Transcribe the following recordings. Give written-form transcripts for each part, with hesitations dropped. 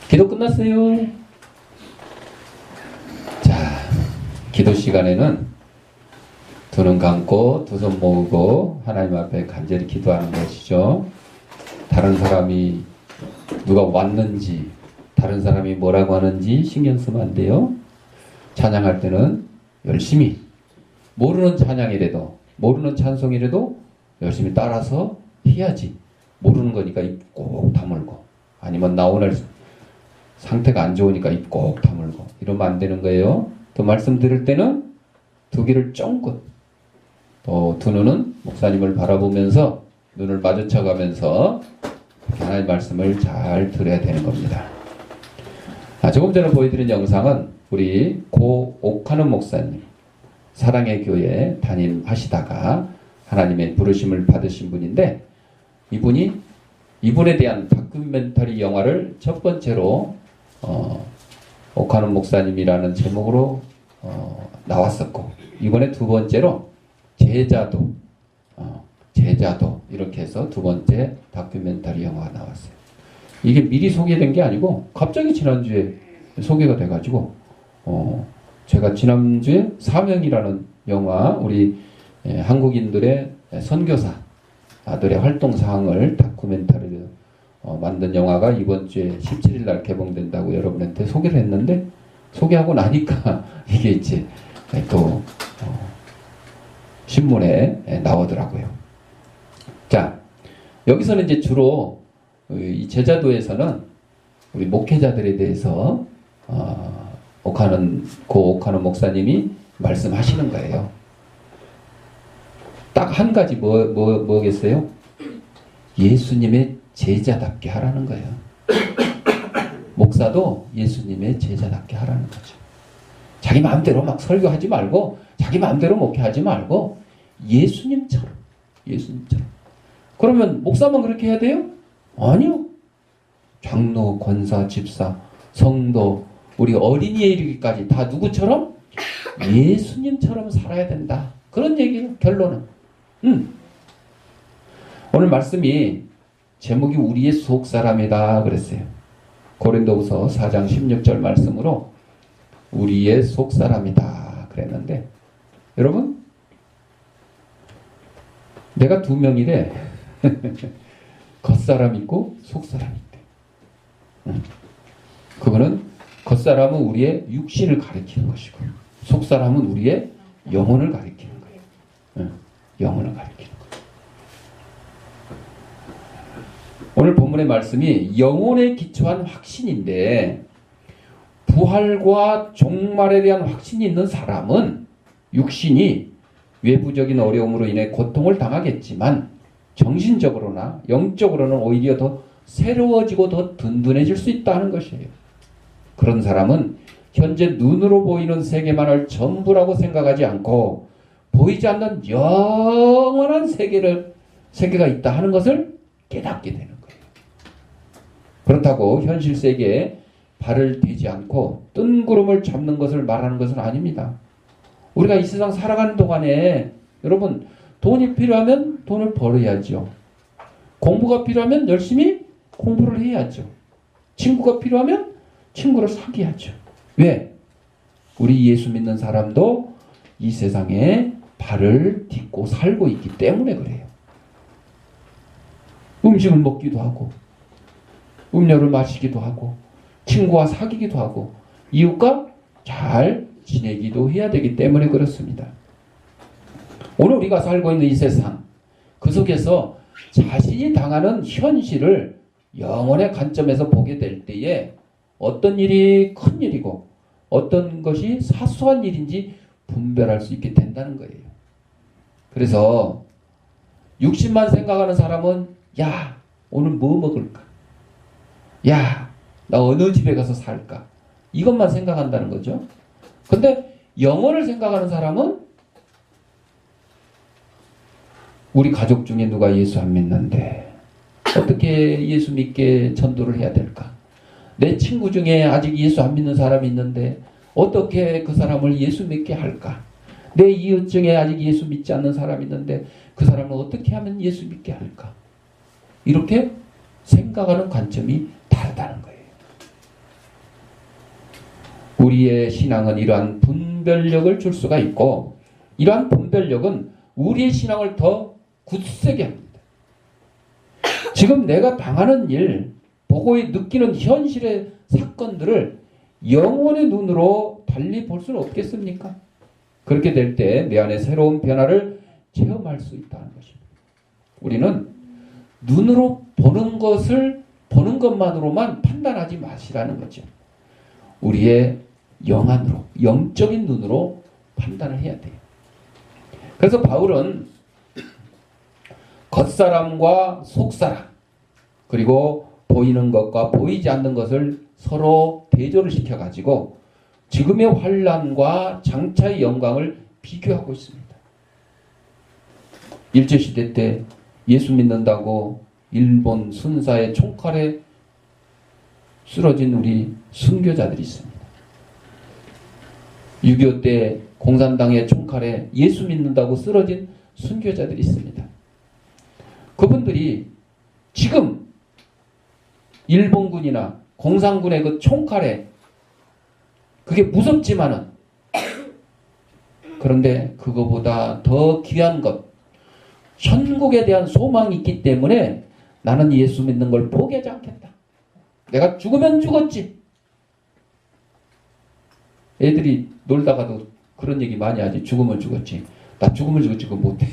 기도 끝났어요. 자, 기도 시간에는 두 눈 감고 두 손 모으고 하나님 앞에 간절히 기도하는 것이죠. 다른 사람이 누가 왔는지, 다른 사람이 뭐라고 하는지 신경 쓰면 안 돼요. 찬양할 때는 열심히, 모르는 찬양이라도, 모르는 찬송이라도 열심히 따라서 해야지. 모르는 거니까 입 꼭 다물고, 아니면 나 오늘 상태가 안 좋으니까 입 꼭 다물고 이러면 안 되는 거예요. 또 말씀 들을 때는 두 귀를 쫑긋, 또 두 눈은 목사님을 바라보면서 눈을 마주쳐가면서 하나님의 말씀을 잘 들어야 되는 겁니다. 조금 전에 보여드린 영상은 우리 고 옥하는 목사님, 사랑의 교회 담임하시다가 하나님의 부르심을 받으신 분인데, 이분에 대한 다큐멘터리 영화를 첫 번째로 옥하는 목사님이라는 제목으로 나왔었고, 이번에 두 번째로 제자도 이렇게 해서 두 번째 다큐멘터리 영화가 나왔어요. 이게 미리 소개된 게 아니고 갑자기 지난주에 소개가 돼가지고 제가 지난주에 사명이라는 영화, 우리 한국인들의 선교사들의 활동사항을 다큐멘터리로 만든 영화가 이번 주에 17일 날 개봉된다고 여러분한테 소개를 했는데, 소개하고 나니까 이게 이제 또 신문에 나오더라고요. 자, 여기서는 이제 주로 이 제자도에서는 우리 목회자들에 대해서 고 옥하는 목사님이 말씀하시는 거예요. 딱 한 가지 뭐겠어요? 예수님의 제자답게 하라는 거예요. 목사도 예수님의 제자답게 하라는 거죠. 자기 마음대로 막 설교하지 말고, 자기 마음대로 목회하지 말고 예수님처럼. 그러면 목사만 그렇게 해야 돼요? 아니요. 장로, 권사, 집사, 성도, 우리 어린이에 이르기까지 다 누구처럼? 예수님처럼 살아야 된다. 그런 얘기예요, 결론은. 오늘 말씀이 제목이 우리의 속사람이다 그랬어요. 고린도후서 4장 16절 말씀으로 우리의 속사람이다 그랬는데, 여러분, 내가 두 명이래. 겉사람 있고 속사람 있대. 그거는 겉사람은 우리의 육신을 가리키는 것이고, 속사람은 우리의 영혼을 가리키는 거예요. 영혼을 가리키는 거예요. 오늘 본문의 말씀이 영혼에 기초한 확신인데, 부활과 종말에 대한 확신이 있는 사람은 육신이 외부적인 어려움으로 인해 고통을 당하겠지만 정신적으로나 영적으로는 오히려 더 새로워지고 더 든든해질 수 있다는 것이에요. 그런 사람은 현재 눈으로 보이는 세계만을 전부라고 생각하지 않고 보이지 않는 영원한 세계가 있다 하는 것을 깨닫게 되는 거예요. 그렇다고 현실 세계에 발을 대지 않고 뜬구름을 잡는 것을 말하는 것은 아닙니다. 우리가 이 세상 살아가는 동안에 여러분, 돈이 필요하면 돈을 벌어야죠. 공부가 필요하면 열심히 공부를 해야죠. 친구가 필요하면 친구를 사귀어야죠. 왜? 우리 예수 믿는 사람도 이 세상에 발을 딛고 살고 있기 때문에 그래요. 음식을 먹기도 하고, 음료를 마시기도 하고, 친구와 사귀기도 하고, 이웃과 잘 지내기도 해야 되기 때문에 그렇습니다. 오늘 우리가 살고 있는 이 세상, 그 속에서 자신이 당하는 현실을 영혼의 관점에서 보게 될 때에 어떤 일이 큰 일이고 어떤 것이 사소한 일인지 분별할 수 있게 된다는 거예요. 그래서 육신만 생각하는 사람은, 야, 오늘 뭐 먹을까? 야, 나 어느 집에 가서 살까? 이것만 생각한다는 거죠. 근데 영혼을 생각하는 사람은, 우리 가족 중에 누가 예수 안 믿는데 어떻게 예수 믿게 전도를 해야 될까? 내 친구 중에 아직 예수 안 믿는 사람이 있는데 어떻게 그 사람을 예수 믿게 할까? 내 이웃 중에 아직 예수 믿지 않는 사람이 있는데 그 사람을 어떻게 하면 예수 믿게 할까? 이렇게 생각하는 관점이 다르다는 거예요. 우리의 신앙은 이러한 분별력을 줄 수가 있고, 이러한 분별력은 우리의 신앙을 더 굳세게 합니다. 지금 내가 당하는 일, 보고 느끼는 현실의 사건들을 영혼의 눈으로 달리 볼 수는 없겠습니까? 그렇게 될 때 내 안에 새로운 변화를 체험할 수 있다는 것입니다. 우리는 눈으로 보는 것만으로만 판단하지 마시라는 거죠. 우리의 영안으로, 영적인 눈으로 판단을 해야 돼요. 그래서 바울은 겉사람과 속사람, 그리고 보이는 것과 보이지 않는 것을 서로 대조를 시켜가지고 지금의 환난과 장차의 영광을 비교하고 있습니다. 일제시대 때 예수 믿는다고 일본 순사의 총칼에 쓰러진 우리 순교자들이 있습니다. 6.25 때 공산당의 총칼에 예수 믿는다고 쓰러진 순교자들이 있습니다. 그분들이 지금 일본군이나 공산군의 그 총칼에 그게 무섭지만은, 그런데 그거보다 더 귀한 것, 천국에 대한 소망이 있기 때문에 나는 예수 믿는 걸 포기하지 않겠다. 내가 죽으면 죽었지. 애들이 놀다가도 그런 얘기 많이 하지. 죽으면 죽었지. 나 죽으면 죽었지 그거 못해.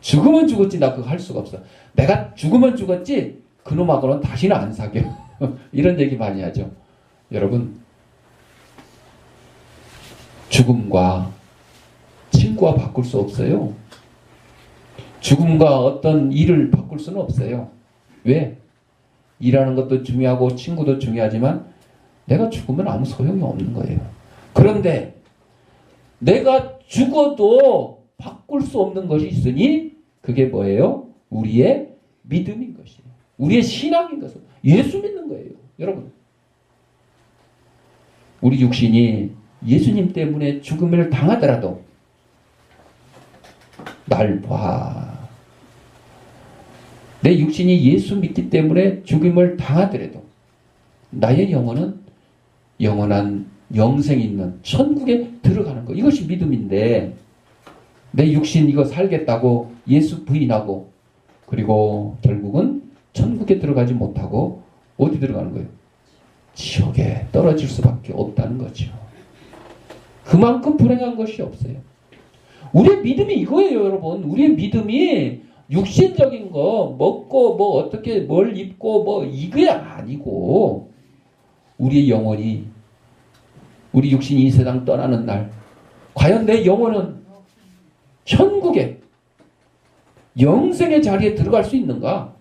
죽으면 죽었지 나 그거 할 수가 없어. 내가 죽으면 죽었지 그놈하고는 다시는 안 사겨. 이런 얘기 많이 하죠. 여러분, 죽음과 친구와 바꿀 수 없어요. 죽음과 어떤 일을 바꿀 수는 없어요. 왜? 일하는 것도 중요하고 친구도 중요하지만 내가 죽으면 아무 소용이 없는 거예요. 그런데 내가 죽어도 바꿀 수 없는 것이 있으니 그게 뭐예요? 우리의 믿음인 것이에요. 우리의 신앙인 것은 예수 믿는 거예요. 여러분, 우리 육신이 예수님 때문에 죽음을 당하더라도 날 봐. 내 육신이 예수 믿기 때문에 죽음을 당하더라도 나의 영혼은 영원한 영생이 있는 천국에 들어가는 거. 이것이 믿음인데, 내 육신 이거 살겠다고 예수 부인하고 그리고 결국은 천국에 들어가지 못하고 어디 들어가는 거예요? 지옥에 떨어질 수밖에 없다는 거죠. 그만큼 불행한 것이 없어요. 우리의 믿음이 이거예요, 여러분. 우리의 믿음이 육신적인 거 먹고 뭐 어떻게 뭘 입고 뭐 이게 아니고, 우리의 영혼이, 우리 육신이 이 세상 떠나는 날 과연 내 영혼은 천국에 영생의 자리에 들어갈 수 있는가?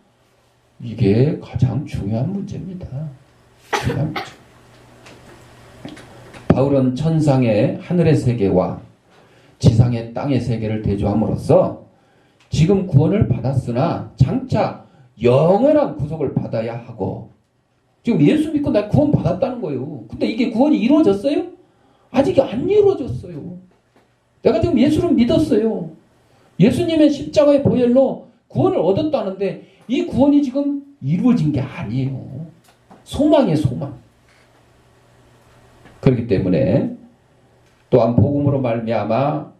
이게 가장 중요한 문제입니다. 중요한 문제. 바울은 천상의 하늘의 세계와 지상의 땅의 세계를 대조함으로써 지금 구원을 받았으나 장차 영원한 구속을 받아야 하고, 지금 예수 믿고 나 구원 받았다는 거예요. 근데 이게 구원이 이루어졌어요? 아직 안 이루어졌어요. 내가 지금 예수를 믿었어요. 예수님의 십자가의 보혈로 구원을 얻었다는데 이 구원이 지금 이루어진 게 아니에요. 소망이에요, 소망. 그렇기 때문에 또한 복음으로 말미암아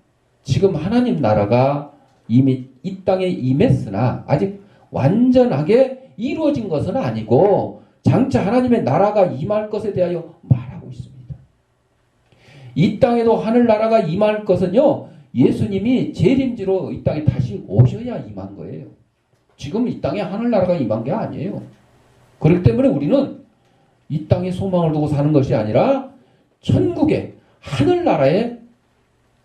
지금 하나님 나라가 이미 이 땅에 임했으나 아직 완전하게 이루어진 것은 아니고 장차 하나님의 나라가 임할 것에 대하여 말하고 있습니다. 이 땅에도 하늘나라가 임할 것은요, 예수님이 재림지로 이 땅에 다시 오셔야 임한 거예요. 지금 이 땅에 하늘나라가 임한 게 아니에요. 그렇기 때문에 우리는 이 땅에 소망을 두고 사는 것이 아니라 천국의 하늘나라에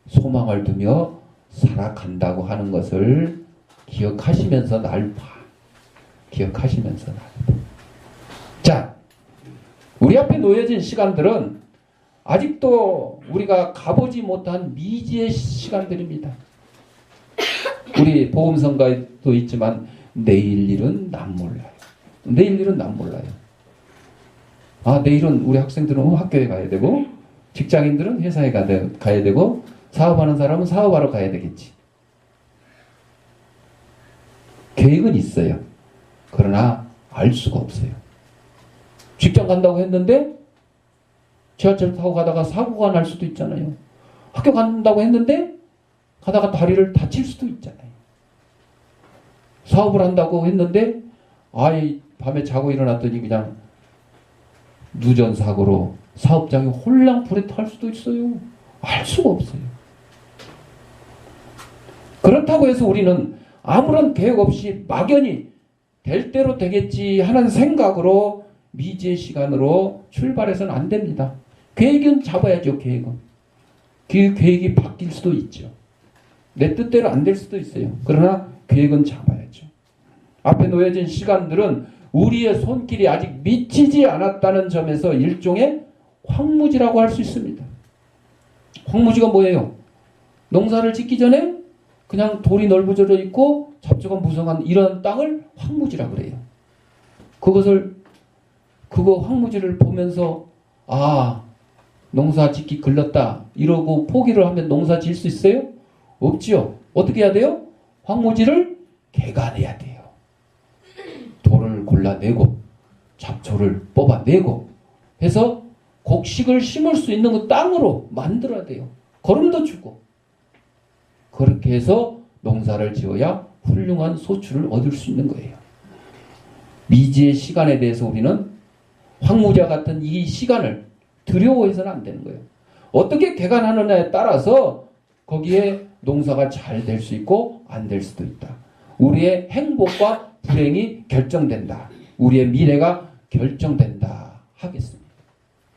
소망을 두며 살아간다고 하는 것을 기억하시면서 날 봐. 기억하시면서 날 봐. 자, 우리 앞에 놓여진 시간들은 아직도 우리가 가보지 못한 미지의 시간들입니다. 우리 복음성가에도 있지만 내일 일은 난 몰라요. 내일 일은 난 몰라요. 아, 내일은 우리 학생들은 학교에 가야 되고, 직장인들은 회사에 가야 되고, 사업하는 사람은 사업하러 가야 되겠지. 계획은 있어요. 그러나 알 수가 없어요. 직장 간다고 했는데 지하철 타고 가다가 사고가 날 수도 있잖아요. 학교 간다고 했는데 가다가 다리를 다칠 수도 있잖아요. 사업을 한다고 했는데 아이 밤에 자고 일어났더니 그냥 누전사고로 사업장이 홀랑불에 탈 수도 있어요. 알 수가 없어요. 그렇다고 해서 우리는 아무런 계획 없이 막연히 될 대로 되겠지 하는 생각으로 미지의 시간으로 출발해서는 안 됩니다. 계획은 잡아야죠. 계획은. 그 계획이 바뀔 수도 있죠. 내 뜻대로 안 될 수도 있어요. 그러나 계획은 잡아야죠. 앞에 놓여진 시간들은 우리의 손길이 아직 미치지 않았다는 점에서 일종의 황무지라고 할 수 있습니다. 황무지가 뭐예요? 농사를 짓기 전에 그냥 돌이 넓어져 있고 잡초가 무성한 이런 땅을 황무지라고 그래요. 그거 황무지를 보면서 아 농사 짓기 글렀다 이러고 포기를 하면 농사 지을 수 있어요? 없지요. 어떻게 해야 돼요? 황무지를 개간해야 돼요. 돌을 골라내고 잡초를 뽑아내고 해서 곡식을 심을 수 있는 그 땅으로 만들어야 돼요. 거름도 주고 그렇게 해서 농사를 지어야 훌륭한 소출을 얻을 수 있는 거예요. 미지의 시간에 대해서 우리는 황무지와 같은 이 시간을 두려워해서는 안 되는 거예요. 어떻게 개간하느냐에 따라서 거기에 농사가 잘 될 수 있고 안 될 수도 있다. 우리의 행복과 불행이 결정된다. 우리의 미래가 결정된다 하겠습니다.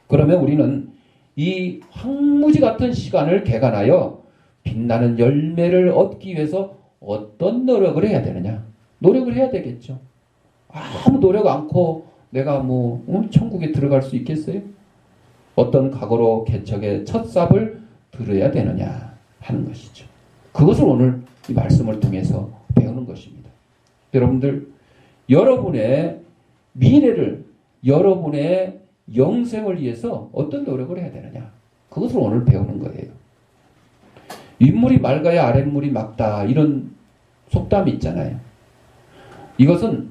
그러면 우리는 이 황무지 같은 시간을 개간하여 빛나는 열매를 얻기 위해서 어떤 노력을 해야 되느냐? 노력을 해야 되겠죠. 아무 노력 않고 내가 천국에 들어갈 수 있겠어요? 어떤 각오로 개척의 첫 삽을 들어야 되느냐 하는 것이죠. 그것을 오늘 이 말씀을 통해서 배우는 것입니다. 여러분들, 여러분의 미래를, 여러분의 영생을 위해서 어떤 노력을 해야 되느냐? 그것을 오늘 배우는 거예요. 윗물이 맑아야 아랫물이 맑다 이런 속담이 있잖아요. 이것은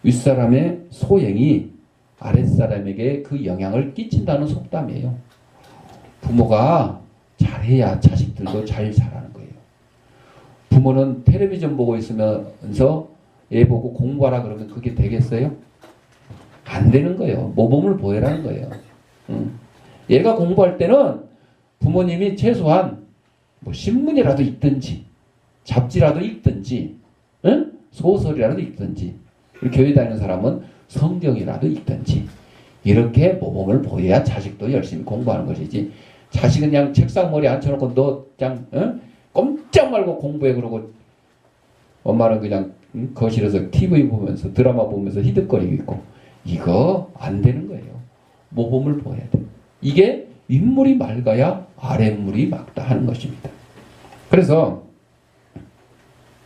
윗사람의 소행이 아랫사람에게 그 영향을 끼친다는 속담이에요. 부모가 잘해야 자식들도 잘 자라는 거예요. 부모는 텔레비전 보고 있으면서 애 보고 공부하라 그러면 그게 되겠어요? 안 되는 거예요. 모범을 보여라는 거예요. 얘가 공부할 때는 부모님이 최소한 신문이라도 읽든지 잡지라도 읽든지 소설이라도 읽든지 우리 교회 다니는 사람은 성경이라도 읽든지 이렇게 모범을 보여야 자식도 열심히 공부하는 것이지 자식은 그냥 책상 머리에 앉혀놓고 너 그냥 꼼짝 말고 공부해 그러고 엄마는 그냥 거실에서 TV 보면서 드라마 보면서 히끅거리고 있고 이거 안 되는 거예요. 모범을 보여야 돼요. 이게 윗물이 맑아야 아랫물이 맑다 하는 것입니다. 그래서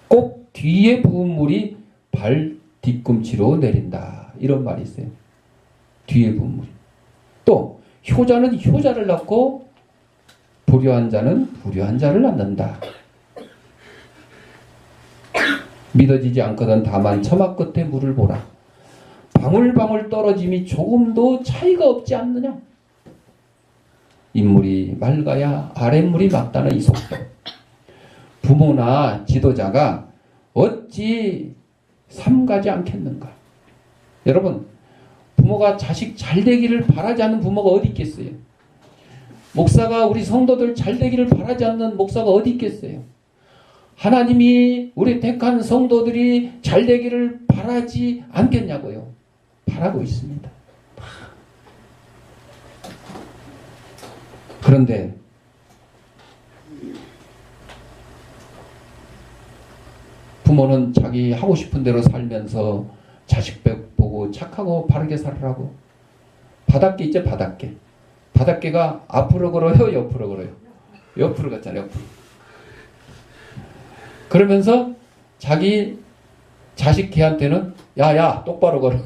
꼭 뒤에 부은 물이 발 뒤꿈치로 내린다 이런 말이 있어요. 뒤에 부은 물이. 또 효자는 효자를 낳고 불효한 자는 불효한 자를 낳는다. 믿어지지 않거든 다만 처마 끝에 물을 보라. 방울방울 떨어짐이 조금도 차이가 없지 않느냐. 윗물이 맑아야 아랫물이 맑다는 이 속도. 부모나 지도자가 어찌 삼가지 않겠는가. 여러분 부모가 자식 잘 되기를 바라지 않는 부모가 어디 있겠어요. 목사가 우리 성도들 잘 되기를 바라지 않는 목사가 어디 있겠어요. 하나님이 우리 택한 성도들이 잘 되기를 바라지 않겠냐고요. 바라고 있습니다. 그런데 부모는 자기 하고 싶은 대로 살면서 자식 보고 착하고 바르게 살으라고. 바닷개 있죠, 바닷개. 바닷개가 앞으로 걸어요, 옆으로 걸어요? 옆으로 갔잖아요, 옆으로. 그러면서 자기 자식 걔한테는 야야 똑바로 걸어.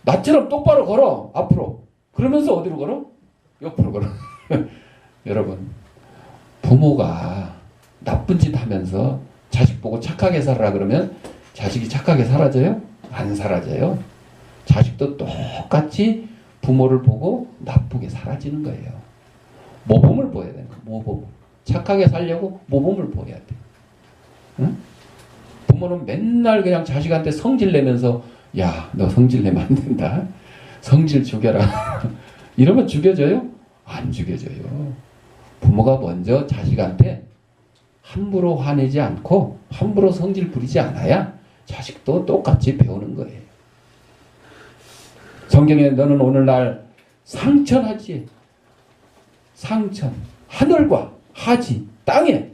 나처럼 똑바로 걸어 앞으로. 그러면서 어디로 걸어? 옆으로 걸어. 여러분 부모가 나쁜 짓 하면서 자식 보고 착하게 살아라 그러면 자식이 착하게 사라져요? 안 사라져요. 자식도 똑같이 부모를 보고 나쁘게 사라지는 거예요. 모범을 보여야 되는 거예요. 모범. 착하게 살려고 모범을 보여야 돼. 응? 부모는 맨날 그냥 자식한테 성질 내면서 야, 너 성질 내면 안 된다. 성질 죽여라. 이러면 죽여져요? 안 죽여져요. 부모가 먼저 자식한테 함부로 화내지 않고 함부로 성질 부리지 않아야 자식도 똑같이 배우는 거예요. 성경에 너는 오늘날 상천하지. 상천. 하늘과 하지. 땅에.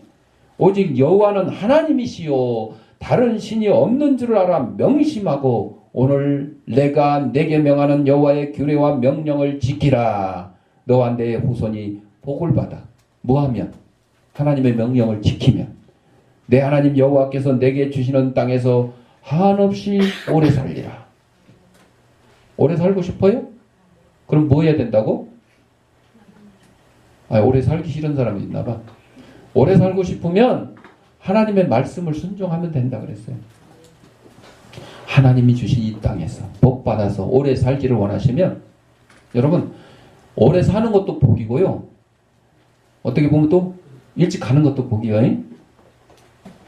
오직 여호와는 하나님이시요. 다른 신이 없는 줄 알아 명심하고 오늘 내가 내게 명하는 여호와의 규례와 명령을 지키라. 너와 내 후손이 복을 받아. 뭐하면? 하나님의 명령을 지키면. 내 하나님 여호와께서 내게 주시는 땅에서 한없이 오래 살리라. 오래 살고 싶어요? 그럼 뭐 해야 된다고? 오래 살기 싫은 사람이 있나 봐. 오래 살고 싶으면 하나님의 말씀을 순종하면 된다 그랬어요. 하나님이 주신 이 땅에서 복 받아서 오래 살기를 원하시면 여러분 오래 사는 것도 복이고요. 어떻게 보면 또 일찍 가는 것도 복이에요.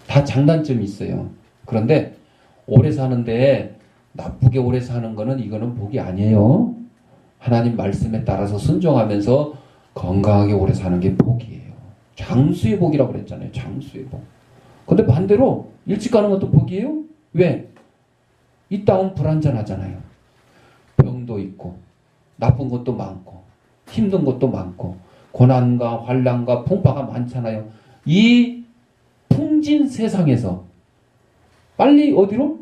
다 장단점이 있어요. 그런데 오래 사는데 나쁘게 오래 사는 거는 이거는 복이 아니에요. 하나님 말씀에 따라서 순종하면서 건강하게 오래 사는 게 복이에요. 장수의 복이라고 그랬잖아요. 장수의 복. 근데 반대로 일찍 가는 것도 복이에요? 왜? 이 땅은 불안전하잖아요. 병도 있고 나쁜 것도 많고 힘든 것도 많고 고난과 환난과 풍파가 많잖아요. 이 풍진 세상에서 빨리 어디로?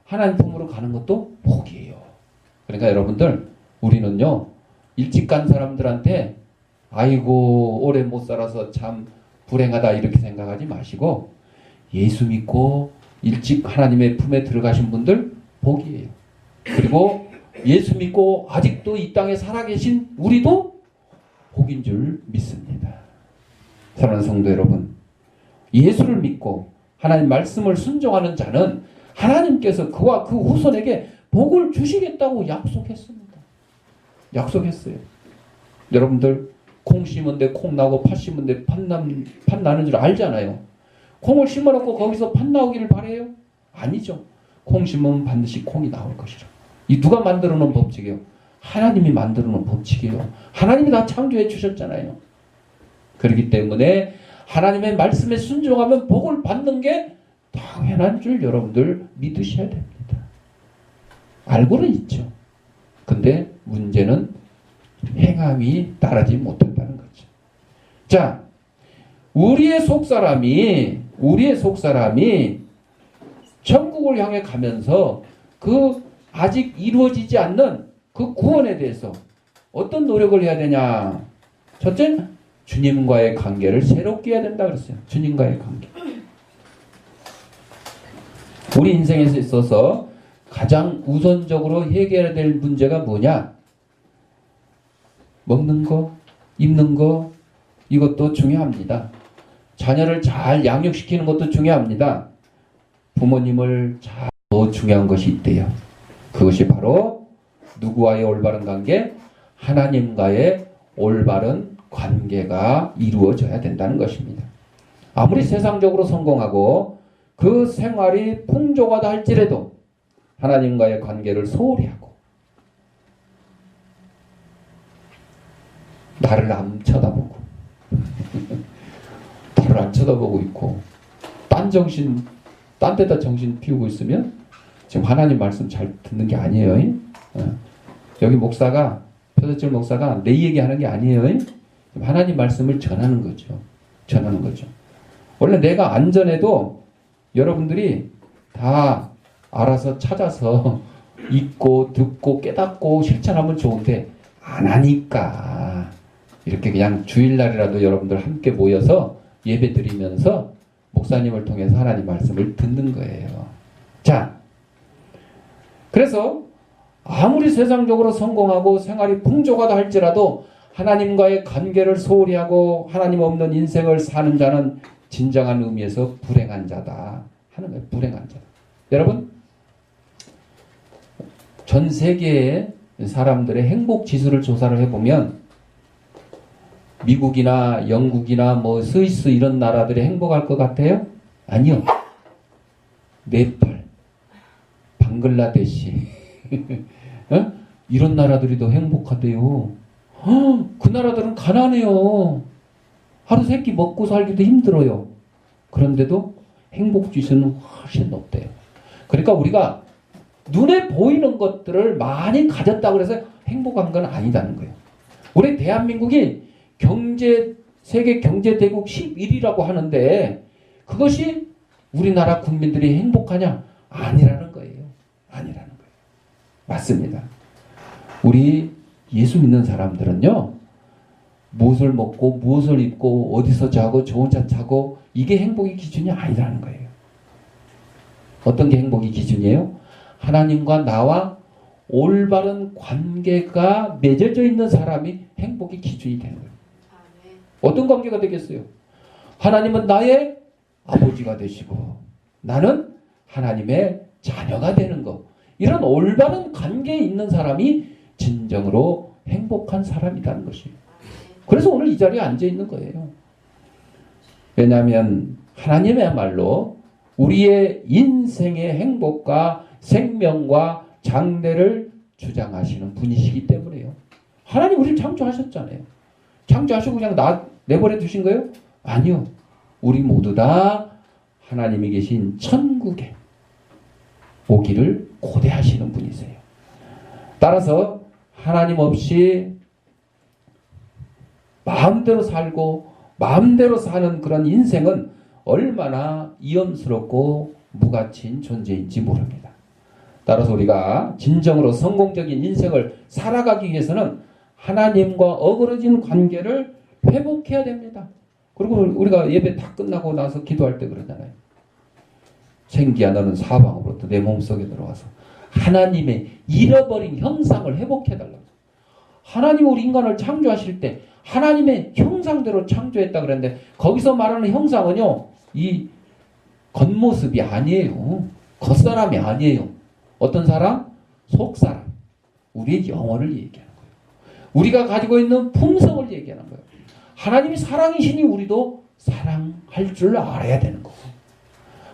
하나님 품으로 가는 것도 복이에요. 그러니까 여러분들 우리는요 일찍 간 사람들한테 아이고 오래 못 살아서 참 불행하다 이렇게 생각하지 마시고 예수 믿고 일찍 하나님의 품에 들어가신 분들 복이에요. 그리고 예수 믿고 아직도 이 땅에 살아계신 우리도 복인 줄 믿습니다. 사랑하는 성도 여러분, 예수를 믿고 하나님 말씀을 순종하는 자는 하나님께서 그와 그 후손에게 복을 주시겠다고 약속했습니다. 약속했어요. 여러분들 콩 심은데 콩 나고 팥 심은데 팥 나는 줄 알잖아요. 콩을 심어놓고 거기서 팥 나오기를 바래요? 아니죠. 콩 심으면 반드시 콩이 나올 것이라. 이 누가 만들어 놓은 법칙이에요? 하나님이 만들어 놓은 법칙이에요. 하나님이 다 창조해 주셨잖아요. 그렇기 때문에 하나님의 말씀에 순종하면 복을 받는 게 당연한 줄 여러분들 믿으셔야 됩니다. 알고는 있죠. 근데 문제는 행함이 따르지 못한다는 거죠. 자, 우리의 속사람이 천국을 향해 가면서 그 아직 이루어지지 않는 그 구원에 대해서 어떤 노력을 해야 되냐? 첫째, 주님과의 관계를 새롭게 해야 된다 그랬어요. 주님과의 관계. 우리 인생에 있어서 가장 우선적으로 해결해야 될 문제가 뭐냐? 먹는 거, 입는 거, 이것도 중요합니다. 자녀를 잘 양육시키는 것도 중요합니다. 부모님을 잘 더 중요한 것이 있대요. 그것이 바로 누구와의 올바른 관계? 하나님과의 올바른 관계가 이루어져야 된다는 것입니다. 아무리 세상적으로 성공하고 그 생활이 풍족하다 할지라도 하나님과의 관계를 소홀히 하고 나를 안 쳐다보고 나를 안 쳐다보고 있고 딴 데다 정신 피우고 있으면 지금 하나님 말씀 잘 듣는 게 아니에요. 여기 목사가 표대철 목사가 내 얘기하는 게 아니에요. 하나님 말씀을 전하는 거죠. 전하는 거죠. 원래 내가 안전해도 여러분들이 다 알아서 찾아서 읽고 듣고 깨닫고 실천하면 좋은데 안 하니까 이렇게 그냥 주일날이라도 여러분들 함께 모여서 예배 드리면서 목사님을 통해서 하나님 말씀을 듣는 거예요. 자, 그래서 아무리 세상적으로 성공하고 생활이 풍족하다 할지라도 하나님과의 관계를 소홀히 하고 하나님 없는 인생을 사는 자는 진정한 의미에서 불행한 자다 하는 거예요. 불행한 자다. 여러분, 전 세계에 사람들의 행복 지수를 조사를 해보면 미국이나 영국이나 뭐 스위스 이런 나라들이 행복할 것 같아요? 아니요. 네팔, 방글라데시 어? 이런 나라들이 더 행복하대요. 그 나라들은 가난해요. 하루 세 끼 먹고 살기도 힘들어요. 그런데도 행복 지수는 훨씬 높대요. 그러니까 우리가 눈에 보이는 것들을 많이 가졌다고 해서 행복한 건 아니다는 거예요. 우리 대한민국이 세계 경제대국 11위라고 하는데 그것이 우리나라 국민들이 행복하냐? 아니라는 거예요. 아니라는 거예요. 맞습니다. 우리 예수 믿는 사람들은요, 무엇을 먹고 무엇을 입고 어디서 자고 좋은 차 타고 이게 행복의 기준이 아니라는 거예요. 어떤 게 행복의 기준이에요? 하나님과 나와 올바른 관계가 맺어져 있는 사람이 행복의 기준이 되는 거예요. 어떤 관계가 되겠어요? 하나님은 나의 아버지가 되시고 나는 하나님의 자녀가 되는 것. 이런 올바른 관계에 있는 사람이 진정으로 행복한 사람이라는 것이에요. 그래서 오늘 이 자리에 앉아 있는 거예요. 왜냐하면 하나님이야말로 우리의 인생의 행복과 생명과 장래를 주장하시는 분이시기 때문에요. 하나님 우리를 창조하셨잖아요. 창조하시고 그냥 내버려 두신 거예요? 아니요. 우리 모두 다 하나님이 계신 천국에 오기를 고대하시는 분이세요. 따라서 하나님 없이 마음대로 살고 마음대로 사는 그런 인생은 얼마나 위험스럽고 무가치인 존재인지 모릅니다. 따라서 우리가 진정으로 성공적인 인생을 살아가기 위해서는 하나님과 어그러진 관계를 회복해야 됩니다. 그리고 우리가 예배 다 끝나고 나서 기도할 때 그러잖아요. 생기야 너는 사방으로부터 내 몸속에 들어와서 하나님의 잃어버린 형상을 회복해달라고. 하나님 우리 인간을 창조하실 때 하나님의 형상대로 창조했다 그랬는데 거기서 말하는 형상은요, 이 겉모습이 아니에요. 겉사람이 아니에요. 어떤 사람? 속사람. 우리의 영혼을 얘기하는 거예요. 우리가 가지고 있는 품성을 얘기하는 거예요. 하나님이 사랑이시니 우리도 사랑할 줄 알아야 되는 거고,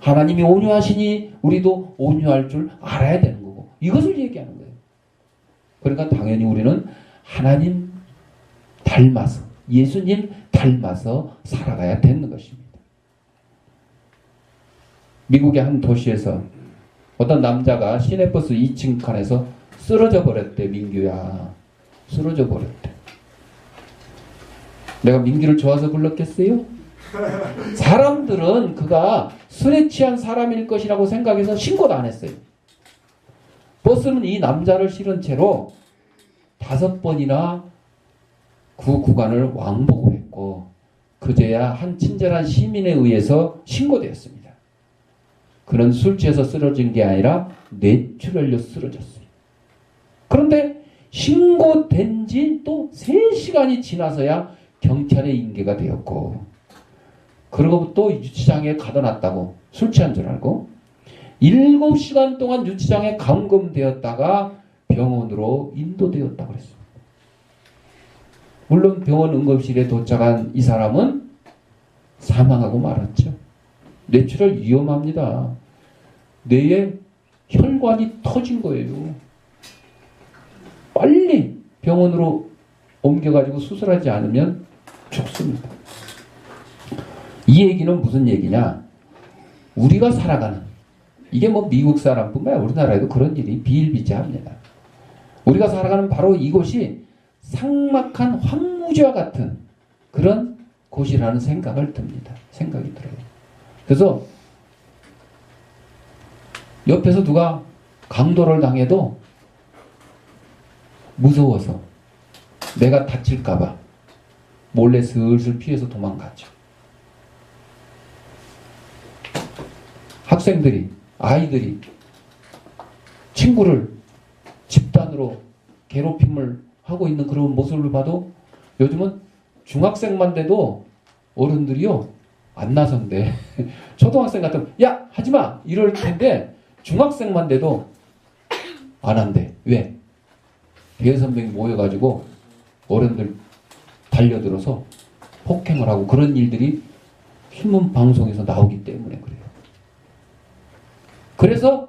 하나님이 온유하시니 우리도 온유할 줄 알아야 되는 거고, 이것을 얘기하는 거예요. 그러니까 당연히 우리는 하나님 닮아서, 예수님 닮아서 살아가야 되는 것입니다. 미국의 한 도시에서 어떤 남자가 시내버스 2층 칸에서 쓰러져 버렸대. 민규야, 쓰러져 버렸대. 내가 민규를 좋아서 불렀겠어요? 사람들은 그가 술에 취한 사람일 것이라고 생각해서 신고도 안 했어요. 버스는 이 남자를 실은 채로 5번이나 그 구간을 왕복을 했고 그제야 한 친절한 시민에 의해서 신고되었습니다. 그는 술 취해서 쓰러진 게 아니라 뇌출혈로 쓰러졌어요. 그런데 신고된 지 또 3시간이 지나서야 경찰에 인계가 되었고, 그리고 또 유치장에 가둬놨다고, 술 취한 줄 알고 7시간 동안 유치장에 감금되었다가 병원으로 인도되었다고 그랬어요. 물론 병원 응급실에 도착한 이 사람은 사망하고 말았죠. 뇌출혈 위험합니다. 뇌에 혈관이 터진 거예요. 빨리 병원으로 옮겨가지고 수술하지 않으면 죽습니다. 이 얘기는 무슨 얘기냐? 우리가 살아가는, 이게 뭐 미국 사람뿐만 아니라 우리나라에도 그런 일이 비일비재합니다. 우리가 살아가는 바로 이곳이 삭막한 황무지와 같은 그런 곳이라는 생각이 들어요. 그래서 옆에서 누가 강도를 당해도 무서워서 내가 다칠까봐 몰래 슬슬 피해서 도망가죠. 학생들이, 아이들이 친구를 집단으로 괴롭힘을 하고 있는 그런 모습을 봐도 요즘은 중학생만 돼도 어른들이요 안 나선대. 초등학생 같으면 야 하지마 이럴 텐데 중학생만 돼도 안 한대. 왜? 대여섯 명이 모여가지고 어른들 달려들어서 폭행을 하고 그런 일들이 신문 방송에서 나오기 때문에 그래요. 그래서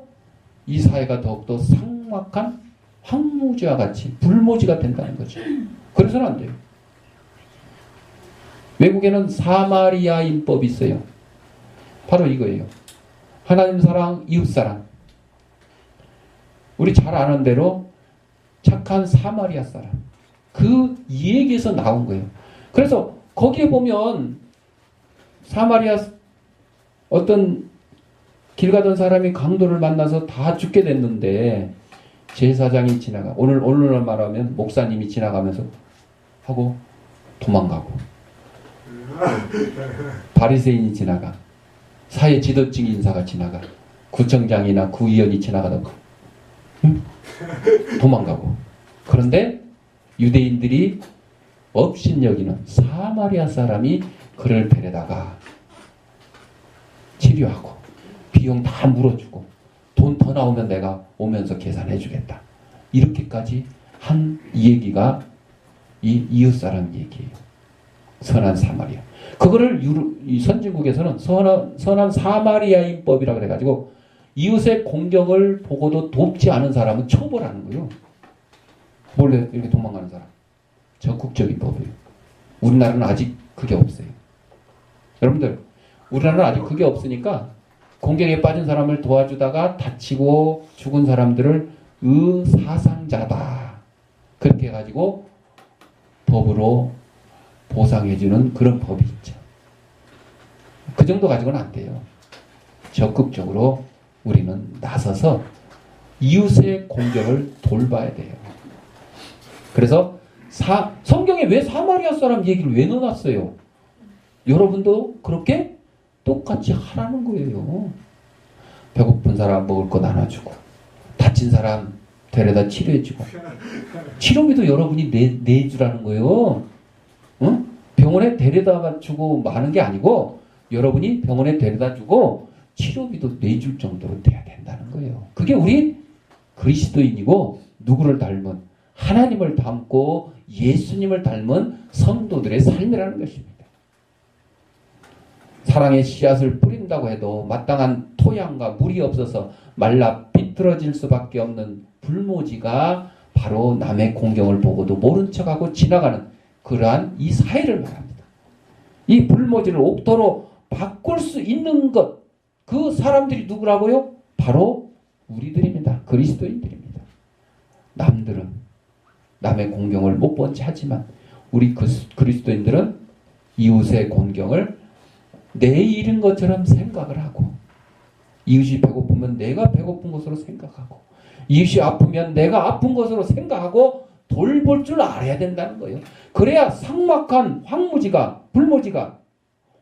이 사회가 더욱더 삭막한 황무지와 같이 불모지가 된다는 거죠. 그래서는 안 돼요. 외국에는 사마리아 인법이 있어요. 바로 이거예요. 하나님 사랑, 이웃 사랑. 우리 잘 아는 대로 착한 사마리아 사람. 그 이야기에서 나온 거예요. 그래서 거기에 보면 사마리아 어떤 길 가던 사람이 강도를 만나서 다 죽게 됐는데 제사장이 지나가 오늘 말하면 목사님이 지나가면서 하고 도망가고 바리새인이 지나가 사회 지도층 인사가 지나가 구청장이나 구의원이 지나가다가 도망가고 그런데 유대인들이 업신여기는 사마리아 사람이 그를 데려다가 치료하고 비용 다 물어주고 돈 더 나오면 내가 오면서 계산해 주겠다. 이렇게까지 한 얘기가 이 이웃 사람 얘기예요. 선한 사마리아. 그거를 이 선진국에서는 선한 사마리아인법이라고 그래가지고 이웃의 공경을 보고도 돕지 않은 사람은 처벌하는 거예요. 몰래 이렇게 도망가는 사람. 적극적인 법이에요. 우리나라는 아직 그게 없어요. 여러분들, 우리나라는 아직 그게 없으니까 공경에 빠진 사람을 도와주다가 다치고 죽은 사람들을 의사상자다. 그렇게 해가지고 법으로 보상해주는 그런 법이 있죠. 그 정도 가지고는 안 돼요. 적극적으로 우리는 나서서 이웃의 공경을 돌봐야 돼요. 그래서 성경에 왜 사마리아 사람 얘기를 왜 넣어놨어요? 여러분도 그렇게 똑같이 하라는 거예요. 배고픈 사람 먹을 거 나눠주고 다친 사람 데려다 치료해주고 치료비도 여러분이 내주라는 거예요. 응? 병원에 데려다 주고 마는 게 아니고 여러분이 병원에 데려다 주고 치료비도 내줄 정도로 돼야 된다는 거예요. 그게 우리 그리스도인이고 누구를 닮은 하나님을 닮고 예수님을 닮은 성도들의 삶이라는 것입니다. 사랑의 씨앗을 뿌린다고 해도 마땅한 토양과 물이 없어서 말라 비틀어질 수밖에 없는 불모지가 바로 남의 공경을 보고도 모른 척하고 지나가는 그러한 이 사회를 말합니다. 이 불모지를 옥토로 바꿀 수 있는 것, 그 사람들이 누구라고요? 바로 우리들입니다. 그리스도인들입니다. 남들은 남의 공경을 못 본 채 하지만 우리 그리스도인들은 이웃의 공경을 내 일인 것처럼 생각을 하고 이웃이 배고프면 내가 배고픈 것으로 생각하고 이웃이 아프면 내가 아픈 것으로 생각하고 돌볼 줄 알아야 된다는 거예요. 그래야 삭막한 황무지가 불모지가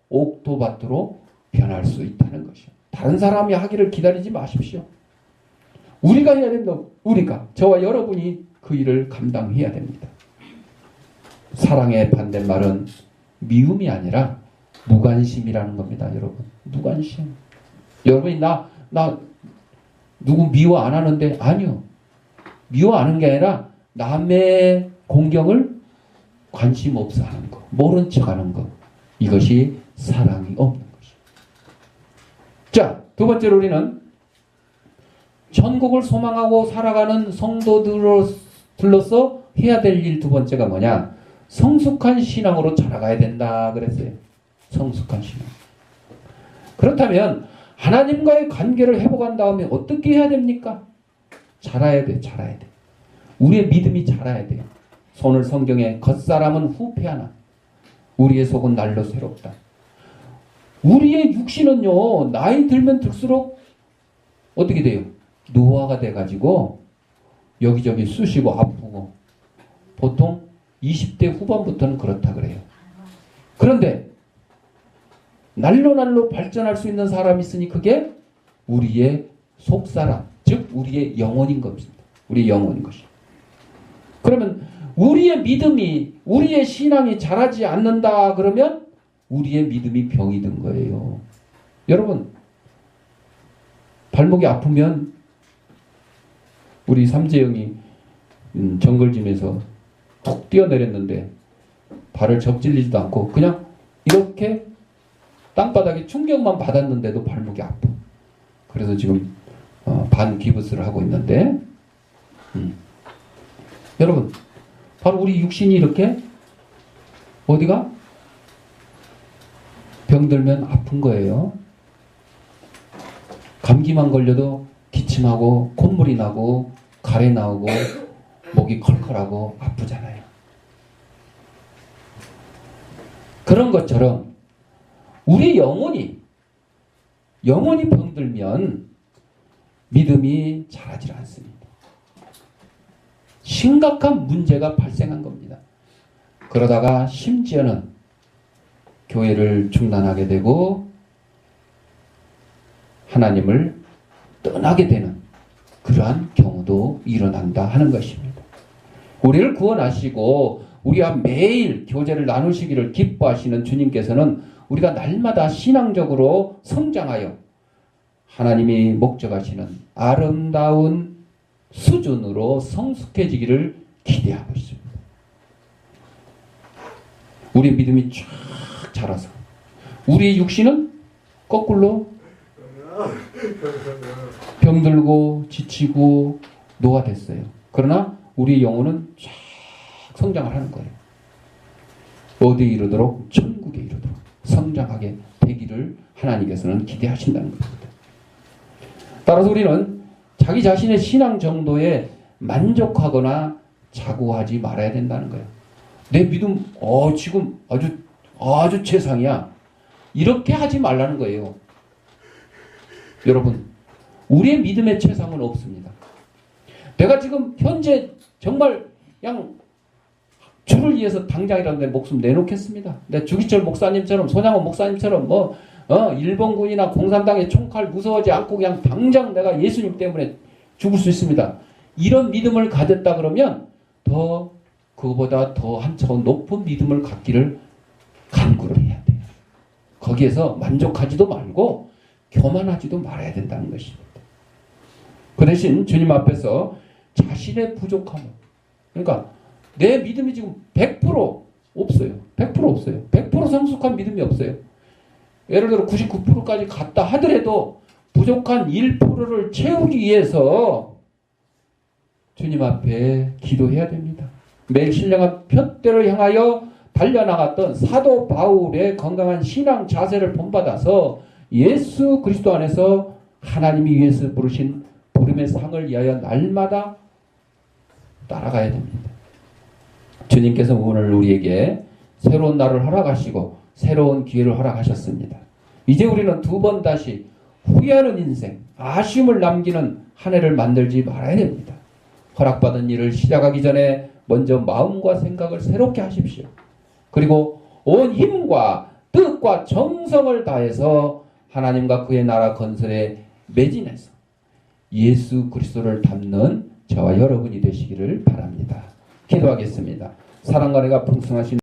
옥토밭으로 변할 수 있다는 것이요. 다른 사람이 하기를 기다리지 마십시오. 우리가 해야 된다. 우리가 저와 여러분이 그 일을 감당해야 됩니다. 사랑의 반대말은 미움이 아니라 무관심이라는 겁니다, 여러분. 무관심. 여러분이 나 누구 미워 안 하는데 아니요. 미워 안 하는 게 아니라 남의 공경을 관심 없어 하는 거, 모른 척 하는 거. 이것이 사랑이 없는 것이죠. 자, 두 번째로 우리는 천국을 소망하고 살아가는 성도들로서 해야 될 일 두 번째가 뭐냐? 성숙한 신앙으로 자라가야 된다 그랬어요. 성숙한 신앙. 그렇다면 하나님과의 관계를 회복한 다음에 어떻게 해야 됩니까? 자라야 돼. 자라야 돼. 우리의 믿음이 자라야 돼요. 오늘 성경에 겉사람은 후패하나 우리의 속은 날로 새롭다. 우리의 육신은요, 나이 들면 들수록 어떻게 돼요? 노화가 돼가지고 여기저기 쑤시고 아프고 보통 20대 후반부터는 그렇다 그래요. 그런데 날로 발전할 수 있는 사람이 있으니 그게 우리의 속사람, 즉 우리의 영혼인 것입니다. 우리의 영혼인 것이. 그러면 우리의 믿음이, 우리의 신앙이 자라지 않는다 그러면 우리의 믿음이 병이 든 거예요. 여러분, 발목이 아프면 우리 삼재영이 정글짐에서 툭 뛰어내렸는데 발을 접질리지도 않고 그냥 이렇게 땅바닥에 충격만 받았는데도 발목이 아파. 그래서 지금 반기부스를 하고 있는데 여러분 바로 우리 육신이 이렇게 어디가 병들면 아픈 거예요. 감기만 걸려도 기침하고 콧물이 나고 가래 나오고 목이 컬컬하고 아프잖아요. 그런 것처럼 우리 영혼이 병들면 믿음이 자라질 않습니다. 심각한 문제가 발생한 겁니다. 그러다가 심지어는 교회를 중단하게 되고 하나님을 떠나게 되는 그러한 경우도 일어난다 하는 것입니다. 우리를 구원하시고 우리와 매일 교제를 나누시기를 기뻐하시는 주님께서는 우리가 날마다 신앙적으로 성장하여 하나님이 목적하시는 아름다운 수준으로 성숙해지기를 기대하고 있습니다. 우리 믿음이 쫙 자라서 우리의 육신은 거꾸로 병들고 지치고 노화됐어요. 그러나 우리 영혼은 쫙 성장을 하는 거예요. 어디에 이르도록? 천국에 이르도록 성장하게 되기를 하나님께서는 기대하신다는 겁니다. 따라서 우리는 자기 자신의 신앙 정도에 만족하거나 자고하지 말아야 된다는 거예요. 내 믿음 지금 아주 최상이야. 이렇게 하지 말라는 거예요. 여러분, 우리의 믿음의 최상은 없습니다. 내가 지금 현재 정말 그냥 주를 위해서 당장이라도 내 목숨 내놓겠습니다. 내 주기철 목사님처럼 손양원 목사님처럼 일본군이나 공산당의 총칼 무서워하지 않고 그냥 당장 내가 예수님 때문에 죽을 수 있습니다. 이런 믿음을 가졌다 그러면 그거보다 더 한 차원 높은 믿음을 갖기를 간구를 해야 돼요. 거기에서 만족하지도 말고 교만하지도 말아야 된다는 것입니다. 그 대신 주님 앞에서 자신의 부족함을, 그러니까 내 믿음이 지금 100% 없어요. 100% 없어요. 100% 성숙한 믿음이 없어요. 예를 들어 99%까지 갔다 하더라도 부족한 1%를 채우기 위해서 주님 앞에 기도해야 됩니다. 매일 신령한 표대를 향하여 달려나갔던 사도 바울의 건강한 신앙 자세를 본받아서 예수 그리스도 안에서 하나님이 위해서 부르신 부름의 상을 위하여 날마다 따라가야 됩니다. 주님께서 오늘 우리에게 새로운 날을 허락하시고 새로운 기회를 허락하셨습니다. 이제 우리는 두 번 다시 후회하는 인생, 아쉬움을 남기는 한 해를 만들지 말아야 됩니다. 허락받은 일을 시작하기 전에 먼저 마음과 생각을 새롭게 하십시오. 그리고 온 힘과 뜻과 정성을 다해서 하나님과 그의 나라 건설에 매진해서 예수 그리스도를 닮는 저와 여러분이 되시기를 바랍니다. 기도하겠습니다. 사랑과 은혜가 풍성하신